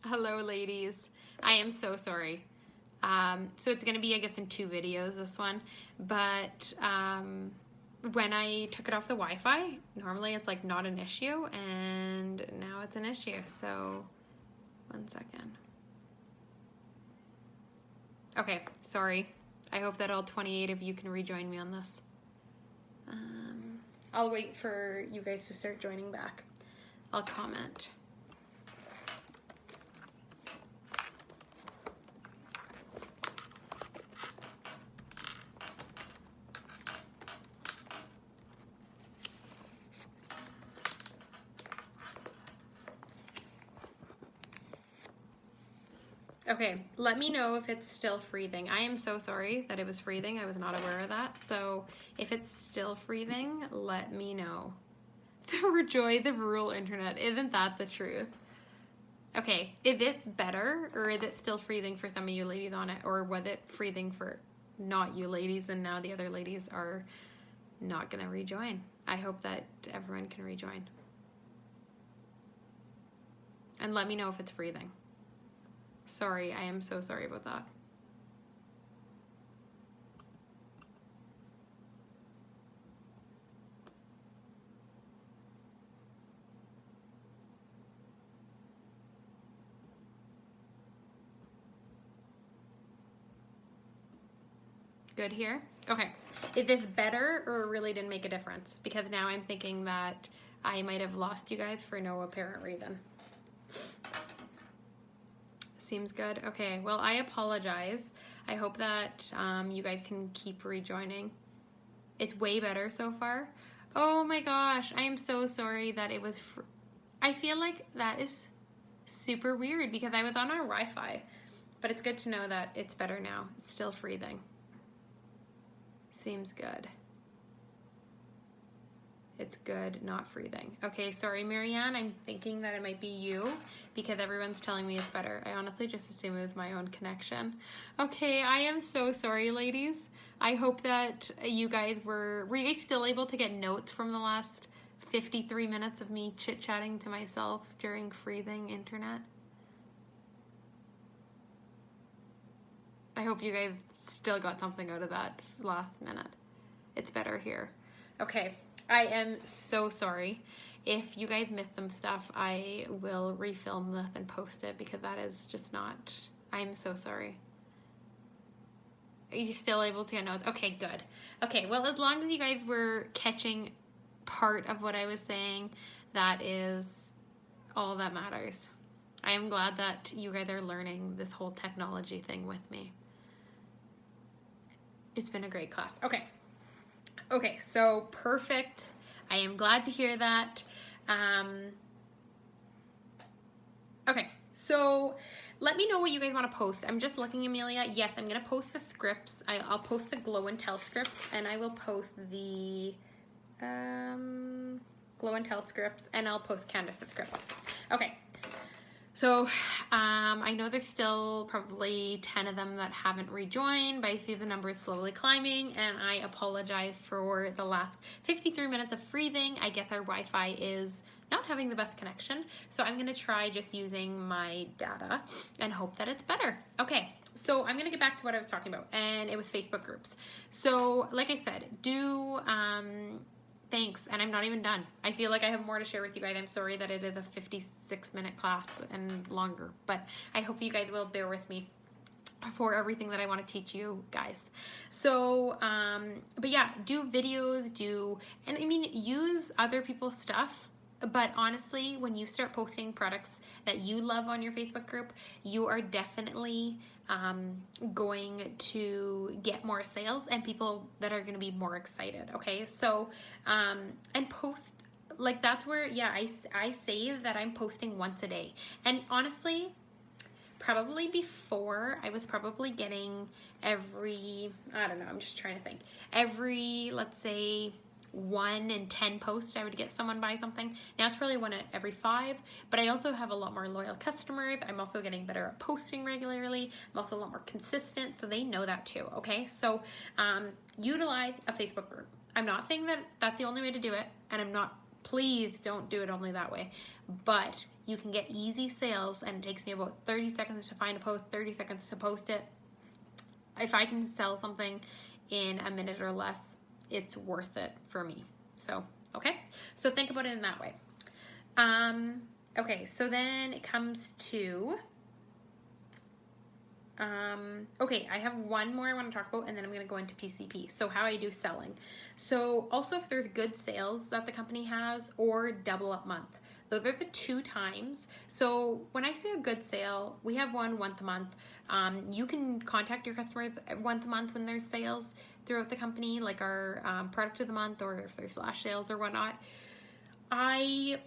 Hello, ladies. I am so sorry. So it's going to be, I guess, in 2 videos, this one. But when I took it off the Wi-Fi, normally it's like not an issue, and now it's an issue. So, 1 second. Okay, sorry. I hope that all 28 of you can rejoin me on this. I'll wait for you guys to start joining back. I'll comment. Okay, let me know if it's still freezing. I am so sorry that it was freezing. I was not aware of that. So if it's still freezing, let me know. The joy of rural internet. Isn't that the truth? Okay, is it better, or is it still freezing for some of you ladies on it? Or was it freezing for not you ladies, and now the other ladies are not going to rejoin? I hope that everyone can rejoin. And let me know if it's freezing. Sorry, I am so sorry about that. Good here? Okay. Is this better, or really didn't make a difference? Because now I'm thinking that I might have lost you guys for no apparent reason. Seems good. Okay, well, I apologize. I hope that you guys can keep rejoining. It's way better so far. Oh my gosh, I am so sorry that it was... I feel like that is super weird because I was on our Wi-Fi. But it's good to know that it's better now. It's still freezing. Seems good. It's good, not freezing. Okay, sorry, Marianne. I'm thinking that it might be you because everyone's telling me it's better. I honestly just assume it was my own connection. Okay, I am so sorry, ladies. I hope that you guys were you guys still able to get notes from the last 53 minutes of me chit-chatting to myself during freezing internet? I hope you guys still got something out of that last minute. It's better here. Okay. I am so sorry. If you guys missed some stuff, I will refilm this and post it because that is just not... I'm so sorry. Are you still able to get notes? Okay, good. Okay, well, as long as you guys were catching part of what I was saying, that is all that matters. I am glad that you guys are learning this whole technology thing with me. It's been a great class. Okay, so perfect. I am glad to hear that. Okay, so let me know what you guys want to post. I'm just looking, Amelia. Yes, I'm going to post the scripts. I'll post the Glow and Tell scripts, and I will post the Glow and Tell scripts, and I'll post Candace's script. Okay. So, I know there's still probably 10 of them that haven't rejoined, but I see the number is slowly climbing, and I apologize for the last 53 minutes of freezing. I guess our Wi-Fi is not having the best connection, so I'm going to try just using my data and hope that it's better. Okay, so I'm going to get back to what I was talking about, and it was Facebook groups. So, like I said, thanks, and I'm not even done. I feel like I have more to share with you guys. I'm sorry that it is a 56-minute class and longer, but I hope you guys will bear with me for everything that I want to teach you guys. So, but yeah, do videos, and I mean, use other people's stuff. But honestly, when you start posting products that you love on your Facebook group, you are definitely going to get more sales and people that are going to be more excited. Okay, so and post, like, that's where, yeah, I save that I'm posting once a day. And honestly, probably before, I was probably getting every, I don't know, I'm just trying to think, every, let's say, 1 in 10 posts I would get someone buy something. Now it's probably 1 every 5, but I also have a lot more loyal customers. I'm also getting better at posting regularly. I'm also a lot more consistent, so they know that too. Okay, so utilize a Facebook group. I'm not saying that that's the only way to do it, and I'm not, please don't do it only that way, but you can get easy sales, and it takes me about 30 seconds to find a post, 30 seconds to post it. If I can sell something in a minute or less, it's worth it for me. So, okay. So think about it in that way. Okay, so then it comes to, okay, I have one more I want to talk about, and then I'm going to go into PCP. So how I do selling. So also if there's good sales that the company has, or double up month. Those are the two times. So when I say a good sale, we have one once a month. You can contact your customers once a month when there's sales throughout the company, like our product of the month, or if there's flash sales or whatnot. I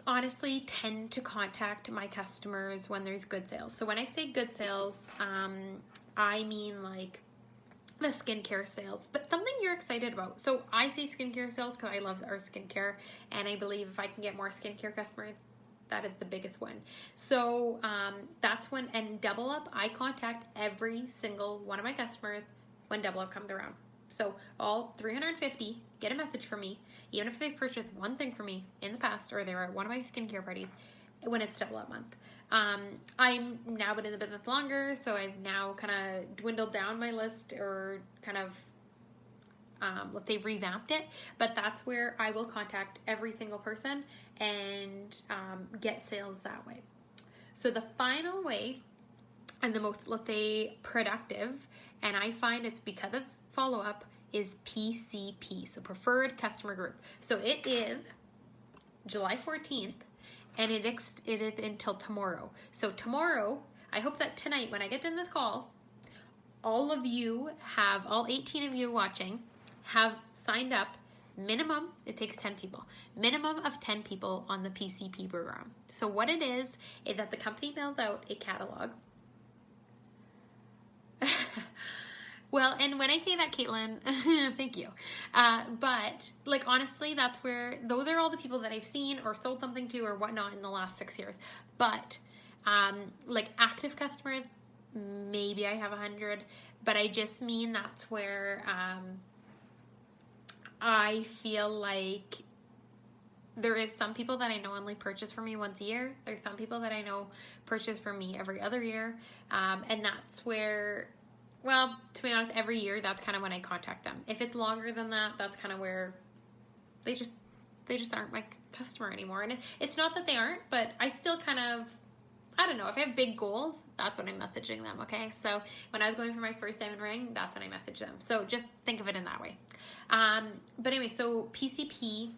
honestly tend to contact my customers when there's good sales. So when I say good sales, I mean like the skincare sales, but something you're excited about. So I say skincare sales because I love our skincare, and I believe if I can get more skincare customers, that is the biggest one. So that's when, and Double Up, I contact every single one of my customers when Double Up comes around. So all 350 get a message from me, even if they've purchased one thing from me in the past, or they're at one of my skincare parties when it's Double Up month. I'm now been in the business longer, so I've now kind of dwindled down my list, or kind of they've revamped it, but that's where I will contact every single person and get sales that way. So the final way, and the most, let's say, productive, and I find it's because of follow-up, is PCP, so Preferred Customer Group. So it is July 14th, and it is until tomorrow. So tomorrow, I hope that tonight when I get in this call, all of you have, all 18 of you watching, have signed up. Minimum, it takes 10 people. Minimum of 10 people on the PCP program. So what it is that the company mails out a catalog. Well, and when I say that, Caitlin, thank you. But, like, honestly, that's where, those are all the people that I've seen or sold something to or whatnot in the last 6 years. But, like, active customers, maybe I have 100. But I just mean that's where I feel like there is some people that I know only purchase from me once a year. There's some people that I know purchase from me every other year. And that's where, well, to be honest, every year, that's kind of when I contact them. If it's longer than that, that's kind of where they just aren't my customer anymore. And it's not that they aren't, but I still kind of, I don't know, if I have big goals, that's when I'm messaging them, okay? So when I was going for my first diamond ring, that's when I messaged them. So just think of it in that way. But anyway, so PCP,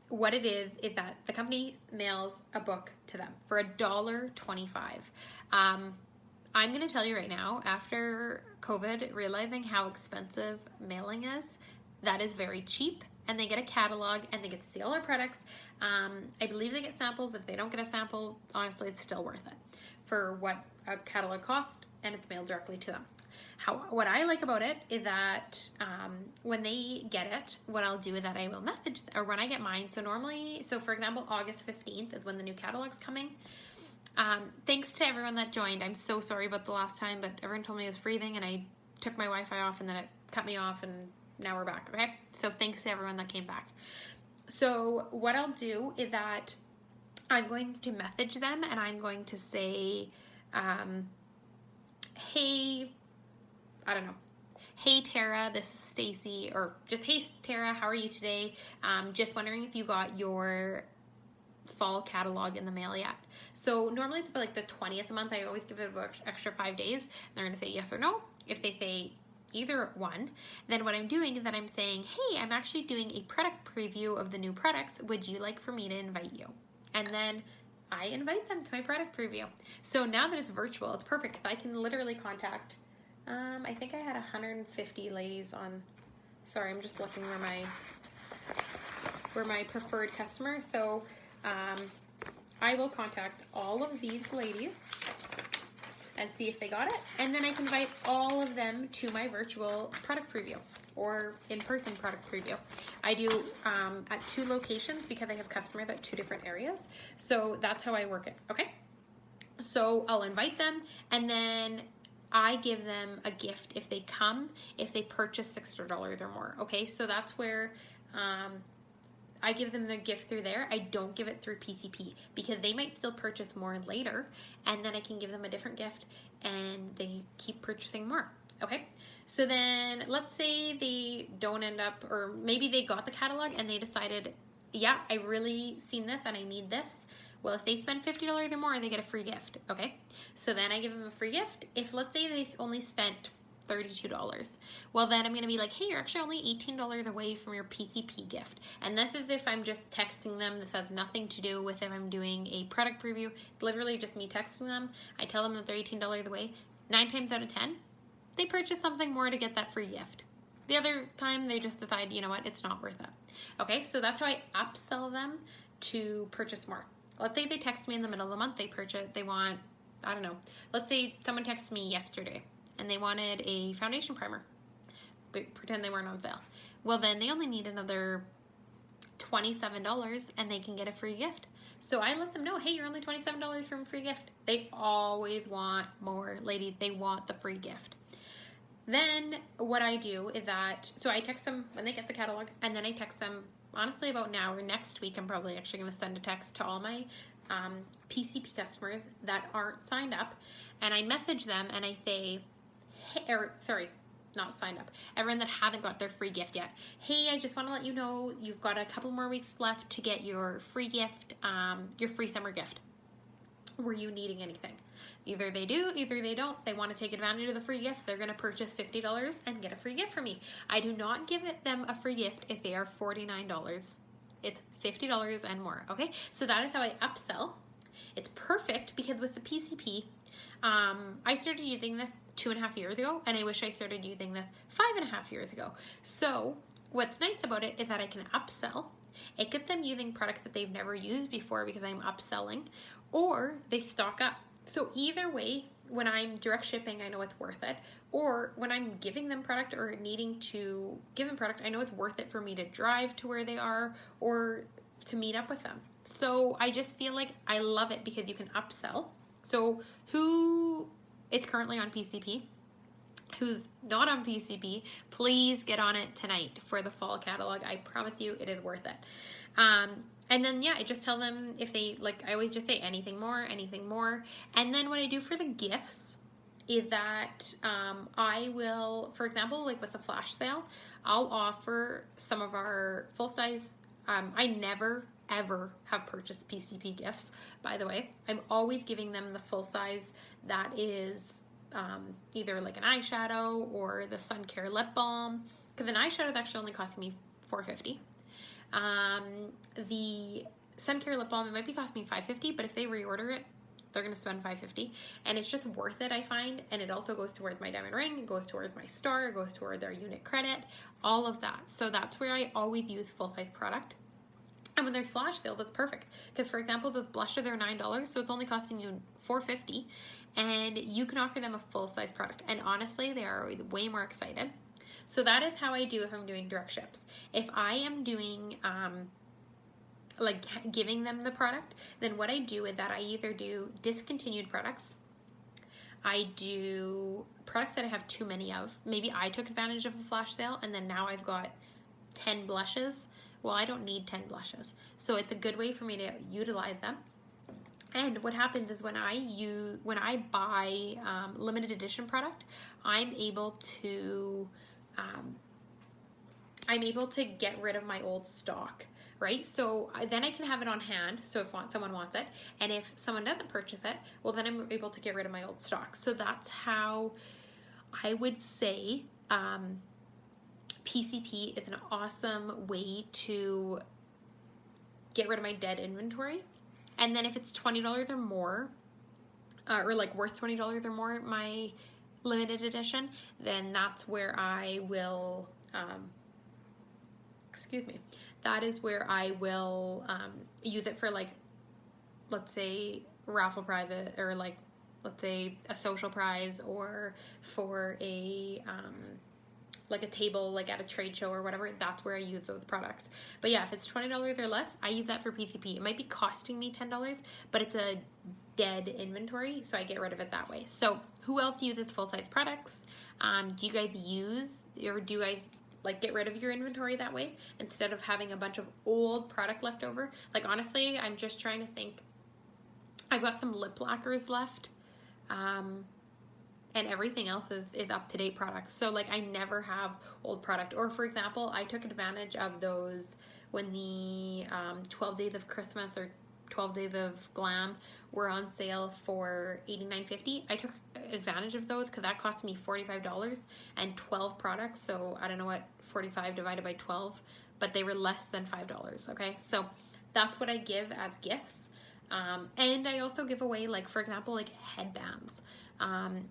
what it is that the company mails a book to them for $1.25. I'm going to tell you right now, after COVID, realizing how expensive mailing is, that is very cheap, and they get a catalog, and they get to see all our products. I believe they get samples. If they don't get a sample, honestly, it's still worth it for what a catalog costs, and it's mailed directly to them. What I like about it is that when they get it, what I'll do is that I will message, or when I get mine, so normally, so for example, August 15th is when the new catalog's coming. Thanks to everyone that joined. I'm so sorry about the last time, but everyone told me it was freezing, and I took my Wi-Fi off, and then it cut me off, and now we're back, okay? So thanks to everyone that came back. So what I'll do is that I'm going to message them, and I'm going to say, hey, I don't know. Hey Tara, this is Stacy, or just hey Tara, how are you today? Just wondering if you got your fall catalog in the mail yet. So normally it's about like the 20th a month. I always give it an extra 5 days. They're going to say yes or no. If they say either one, then what I'm doing is that I'm saying, hey, I'm actually doing a product preview of the new products. Would you like for me to invite you? And then I invite them to my product preview. So now that it's virtual, it's perfect. I can literally contact, I think I had 150 ladies on, sorry, I'm just looking where my preferred customer. So I will contact all of these ladies and see if they got it. And then I can invite all of them to my virtual product preview or in-person product preview. I do at 2 locations because I have customers at 2 different areas. So that's how I work it, okay? So I'll invite them, and then I give them a gift if they come, if they purchase $600 or more, okay? So that's where I give them the gift through there. I don't give it through PCP because they might still purchase more later, and then I can give them a different gift and they keep purchasing more. Okay, so then let's say they don't end up, or maybe they got the catalog and they decided, yeah, I really seen this and I need this. Well, if they spend $50 or more, they get a free gift. Okay, so then I give them a free gift. If let's say they only spent $32, well then I'm going to be like, hey, you're actually only $18 away from your PCP gift. And this is if I'm just texting them. This has nothing to do with if I'm doing a product preview. It's literally just me texting them. I tell them that they're $18 away. 9 times out of 10, they purchase something more to get that free gift. The other time they just decide, you know what, it's not worth it. Okay, so that's how I upsell them to purchase more. Let's say they text me in the middle of the month, they want, I don't know, let's say someone texted me yesterday and they wanted a foundation primer, but pretend they weren't on sale. Well, then they only need another $27 and they can get a free gift. So I let them know, hey, you're only $27 from a free gift. They always want more, ladies. They want the free gift. Then what I do is that, so I text them when they get the catalog, and then I text them, honestly, about now or next week, I'm probably actually going to send a text to all my PCP customers that aren't signed up, and I message them and I say, not signed up, everyone that haven't got their free gift yet. Hey, I just want to let you know you've got a couple more weeks left to get your free gift, your free summer gift. Were you needing anything? Either they do, either they don't. They want to take advantage of the free gift. They're going to purchase $50 and get a free gift from me. I do not give them a free gift if they are $49. It's $50 and more, okay? So that is how I upsell. It's perfect because with the PCP, I started using this 2.5 years ago, and I wish I started using this 5.5 years ago. So what's nice about it is that I can upsell. It gets them using products that they've never used before because I'm upselling, or they stock up. So either way, when I'm direct shipping, I know it's worth it. Or when I'm giving them product or needing to give them product, I know it's worth it for me to drive to where they are or to meet up with them. So I just feel like I love it because you can upsell. So who is currently on PCP? Who's not on PCP, please get on it tonight for the fall catalog. I promise you it is worth it. And then, yeah, I just tell them if they, like, I always just say anything more. And then what I do for the gifts is that I will, for example, like with the flash sale, I'll offer some of our full-size, I never, ever have purchased PCP gifts, by the way. I'm always giving them the full size that is either like an eyeshadow or the Sun Care lip balm, because an eyeshadow is actually only costing me $4.50. The Sun Care lip balm, it might be costing me $5.50, but if they reorder it, they're going to spend $5.50, and it's just worth it, I find. And it also goes towards my diamond ring, it goes towards my star, it goes towards their unit credit, all of that. So that's where I always use full-size product. And when there's flash sale, that's perfect. Because, for example, those blushes are $9, so it's only costing you $4.50, and you can offer them a full-size product. And honestly, they are way more excited. So that is how I do if I'm doing direct ships. If I am doing, like giving them the product, then what I do is that I either do discontinued products, I do products that I have too many of. Maybe I took advantage of a flash sale, and then now I've got 10 blushes. Well, I don't need 10 blushes. So it's a good way for me to utilize them. And what happens is when I buy limited edition product, I'm able to get rid of my old stock, right? So then I can have it on hand, so if someone wants it, and if someone doesn't purchase it, well, then I'm able to get rid of my old stock. So that's how I would say PCP is an awesome way to get rid of my dead inventory. And then if it's $20 or more, or like worth $20 or more, my limited edition, then that's where I will, that is where I will use it for, like, let's say raffle prize, or like, let's say a social prize, or for a like a table, like at a trade show or whatever. That's where I use those products. But yeah, if it's $20 or less, I use that for PCP. It might be costing me $10, but it's a dead inventory, so I get rid of it that way. So who else uses full-size products? Do you guys use, or do you guys like get rid of your inventory that way instead of having a bunch of old product left over. Like honestly, I'm just trying to think. I've got some lip lacquers left. And everything else is up-to-date products. So like I never have old product. Or for example, I took advantage of those when the 12 Days of Christmas or 12 Days of Glam were on sale for $89.50. I took advantage of those because that cost me $45 and 12 products. So I don't know what 45 divided by 12, but they were less than $5, okay? So that's what I give as gifts. And I also give away, like, for example, like headbands.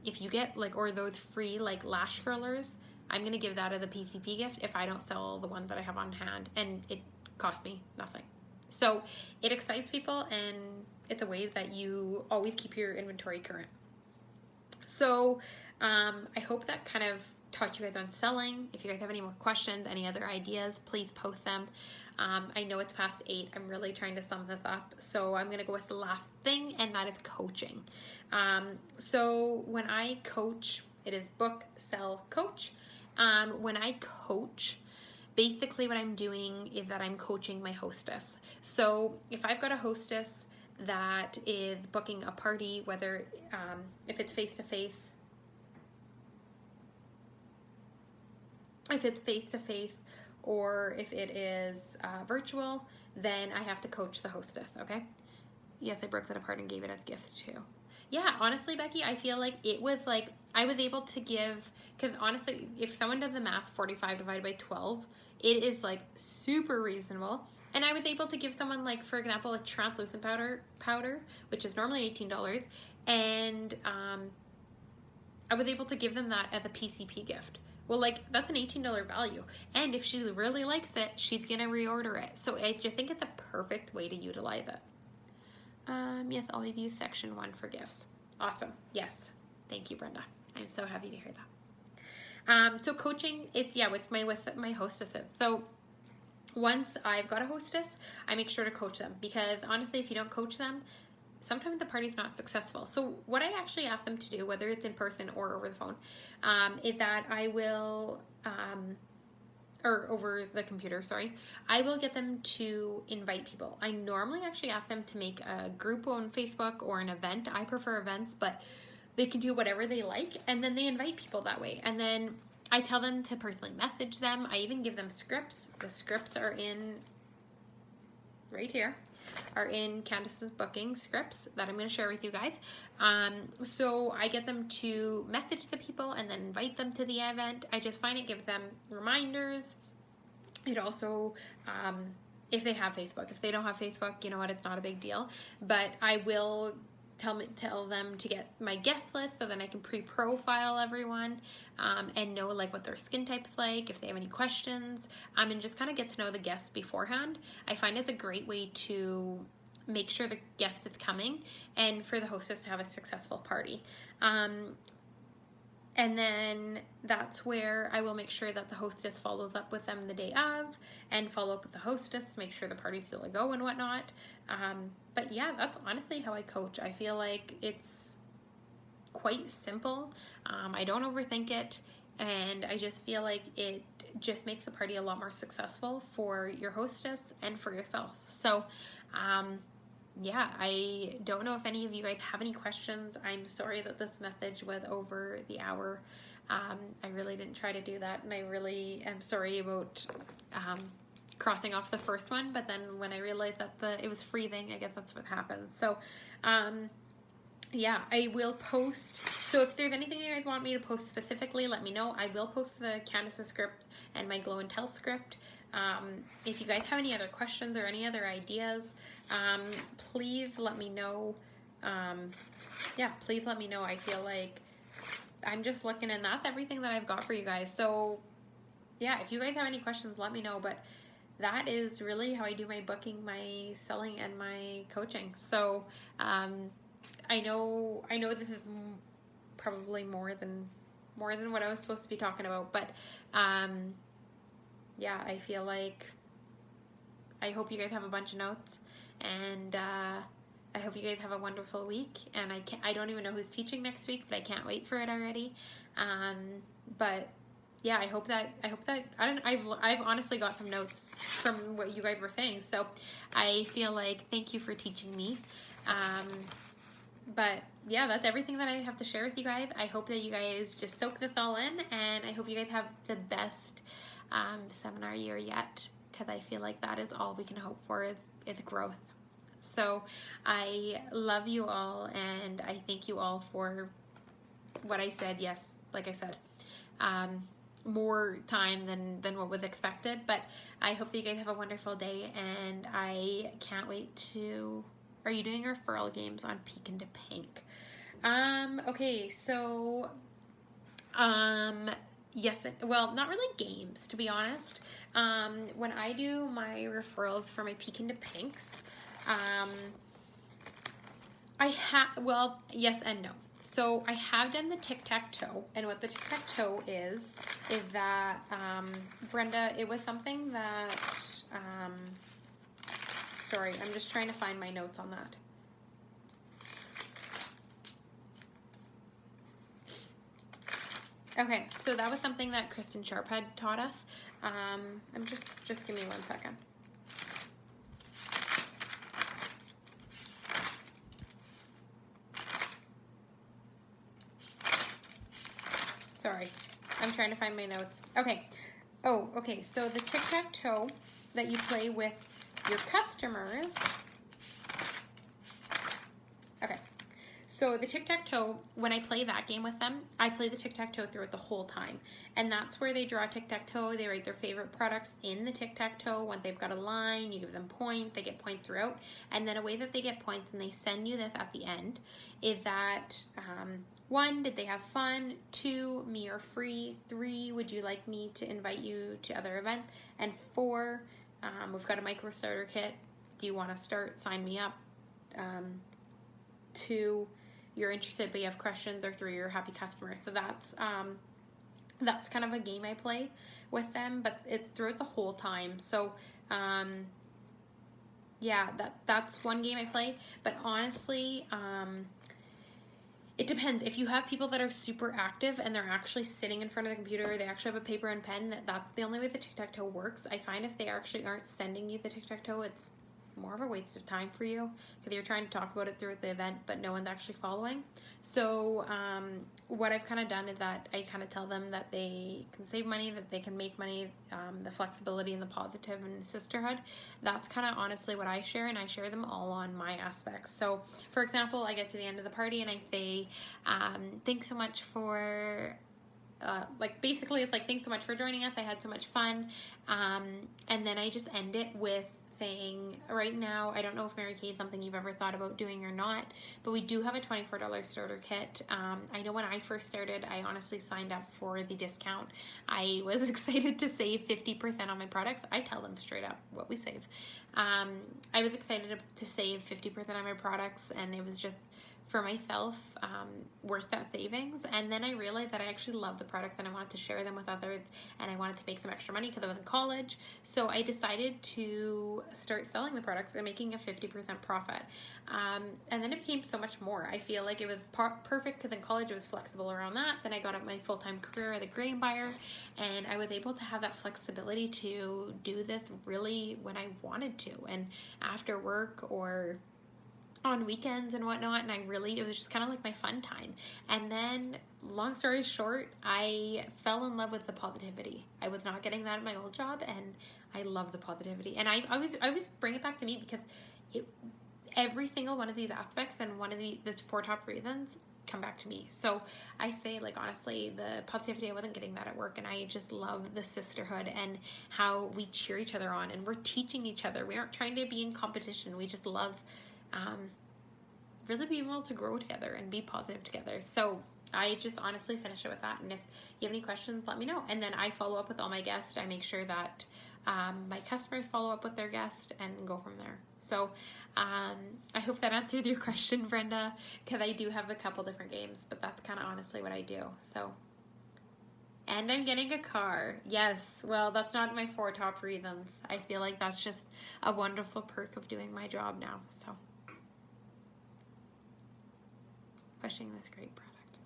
If you get like, or those free like lash curlers, I'm going to give that as a PCP gift if I don't sell the one that I have on hand, and it cost me nothing. So it excites people, and it's a way that you always keep your inventory current. So I hope that kind of taught you guys on selling. If you guys have any more questions, any other ideas, please post them. I know it's past 8. I'm really trying to sum this up. So I'm going to go with the last thing, and that is coaching. So when I coach, it is book, sell, coach. When I coach, basically what I'm doing is that I'm coaching my hostess. So if I've got a hostess that is booking a party, whether if it's face-to-face, or if it is virtual, then I have to coach the hostess, okay? Yes, I broke that apart and gave it as gifts too. Yeah, honestly, Becky, I feel like it was like, I was able to give, because honestly, if someone does the math, 45 divided by 12, it is like super reasonable. And I was able to give someone, like, for example, a translucent powder, which is normally $18, and I was able to give them that as a PCP gift. Well, like, that's an $18 value. And if she really likes it, she's going to reorder it. So I just think it's a perfect way to utilize it. Yes, always use section 1 for gifts. Awesome. Yes. Thank you, Brenda. I'm so happy to hear that. So coaching, it's, yeah, with my hostesses. So once I've got a hostess, I make sure to coach them, because honestly, if you don't coach them, sometimes the party's not successful. So what I actually ask them to do, whether it's in person or over the phone, is that I will, or over the computer, sorry, I will get them to invite people. I normally actually ask them to make a group on Facebook or an event. I prefer events, but they can do whatever they like, and then they invite people that way. And then I tell them to personally message them. I even give them scripts. The scripts are in, right here, are in Candace's booking scripts that I'm going to share with you guys. So I get them to message the people and then invite them to the event. I just find it gives them reminders. It also, if they have Facebook, if they don't have Facebook, you know what, it's not a big deal. But I will tell them to get my guest list, so then I can pre-profile everyone and know like what their skin type's like, if they have any questions, and just kind of get to know the guests beforehand. I find it's a great way to make sure the guest is coming and for the hostess to have a successful party. And then that's where I will make sure that the hostess follows up with them the day of, and follow up with the hostess, make sure the party's still a go and whatnot. But yeah, that's honestly how I coach. I feel like it's quite simple. I don't overthink it, and I just feel like it just makes the party a lot more successful for your hostess and for yourself. So yeah, I don't know if any of you guys have any questions. I'm sorry that this message was over the hour. I really didn't try to do that, and I really am sorry about crossing off the first one, but then when I realized that it was freezing, I guess that's what happened. So yeah, I will post. So if there's anything you guys want me to post specifically, let me know. I will post the Candace's script and my Glow and Tell script. If you guys have any other questions or any other ideas, please let me know. Yeah, please let me know. I feel like I'm just looking, and that's everything that I've got for you guys. So yeah, if you guys have any questions, let me know. But that is really how I do my booking, my selling, and my coaching. So I know this is probably more than what I was supposed to be talking about, but yeah, I feel like I hope you guys have a bunch of notes, and I hope you guys have a wonderful week. And I don't even know who's teaching next week, but I can't wait for it already. But yeah, I hope that I've honestly got some notes from what you guys were saying. So I feel like thank you for teaching me. But yeah, that's everything that I have to share with you guys. I hope that you guys just soak this all in, and I hope you guys have the best seminar year yet, because I feel like that is all we can hope for is growth. So I love you all, and I thank you all for what I said. Yes, like I said, more time than what was expected, but I hope that you guys have a wonderful day, and I can't wait to... Are you doing referral games on Peek into Pink? Okay, so, yes, well, not really games, to be honest. When I do my referrals for my Peek into Pinks, well, yes and no. So I have done the tic-tac-toe, and what the tic-tac-toe is that, Brenda, it was something that, sorry, I'm just trying to find my notes on that. Okay, so that was something that Kristen Sharp had taught us. Just give me 1 second. Sorry, I'm trying to find my notes. Okay. Oh, okay, so the tic-tac-toe that you play with your customers. Okay, so the tic-tac-toe, when I play that game with them, I play the tic-tac-toe throughout the whole time. And that's where they draw tic-tac-toe. They write their favorite products in the tic-tac-toe. When they've got a line, you give them points. They get points throughout. And then a way that they get points, and they send you this at the end, is that 1, did they have fun? 2, me or free? 3, would you like me to invite you to other events? And 4, we've got a micro starter kit. Do you want to start? Sign me up. 2, you're interested but you have questions, or 3, you're a happy customer. So that's kind of a game I play with them, but it's throughout the whole time. So yeah, that's one game I play. But honestly, it depends. If you have people that are super active and they're actually sitting in front of the computer, they actually have a paper and pen, that's the only way the tic-tac-toe works. I find if they actually aren't sending you the tic-tac-toe, it's more of a waste of time for you, because you're trying to talk about it throughout the event, but no one's actually following. So what I've kind of done is that I kind of tell them that they can save money, that they can make money, the flexibility and the positive and sisterhood. That's kind of honestly what I share, and I share them all on my aspects. So for example, I get to the end of the party and I say, thanks so much for... basically it's like, thanks so much for joining us, I had so much fun, and then I just end it with saying, right now, I don't know if Mary Kay is something you've ever thought about doing or not, but we do have a $24 starter kit. I know when I first started, I honestly signed up for the discount. I was excited to save 50% on my products. I tell them straight up what we save. I was excited to save 50% on my products, and it was just, for myself, worth that savings. And then I realized that I actually love the products and I wanted to share them with others, and I wanted to make some extra money because I was in college. So I decided to start selling the products and making a 50% profit. And then it became so much more. I feel like it was perfect because in college it was flexible around that. Then I got up my full-time career as a grain buyer, and I was able to have that flexibility to do this really when I wanted to, and after work or on weekends and whatnot. And it was just kind of like my fun time. And then, long story short, I fell in love with the positivity. I was not getting that at my old job, and I love the positivity. And I always bring it back to me, because every single one of these aspects and one of the 4 top reasons come back to me. So I say, like, honestly, the positivity, I wasn't getting that at work, and I just love the sisterhood and how we cheer each other on, and we're teaching each other. We aren't trying to be in competition. We just love really being able to grow together and be positive together. So I just honestly finish it with that. And if you have any questions, let me know. And then I follow up with all my guests. I make sure that my customers follow up with their guests and go from there. So I hope that answered your question, Brenda, because I do have a couple different games, but that's kind of honestly what I do. So, and I'm getting a car. Yes, well, that's not my 4 top reasons. I feel like that's just a wonderful perk of doing my job now. So, pushing this great product.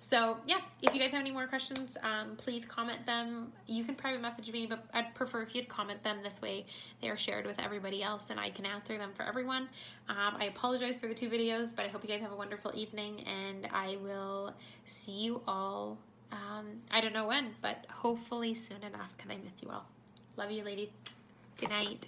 So yeah, if you guys have any more questions, please comment them. You can private message me, but I'd prefer if you'd comment them. This way they are shared with everybody else and I can answer them for everyone. I apologize for the 2 videos, but I hope you guys have a wonderful evening, and I will see you all, I don't know when, but hopefully soon enough, because I miss you all. Love you, ladies. Good night.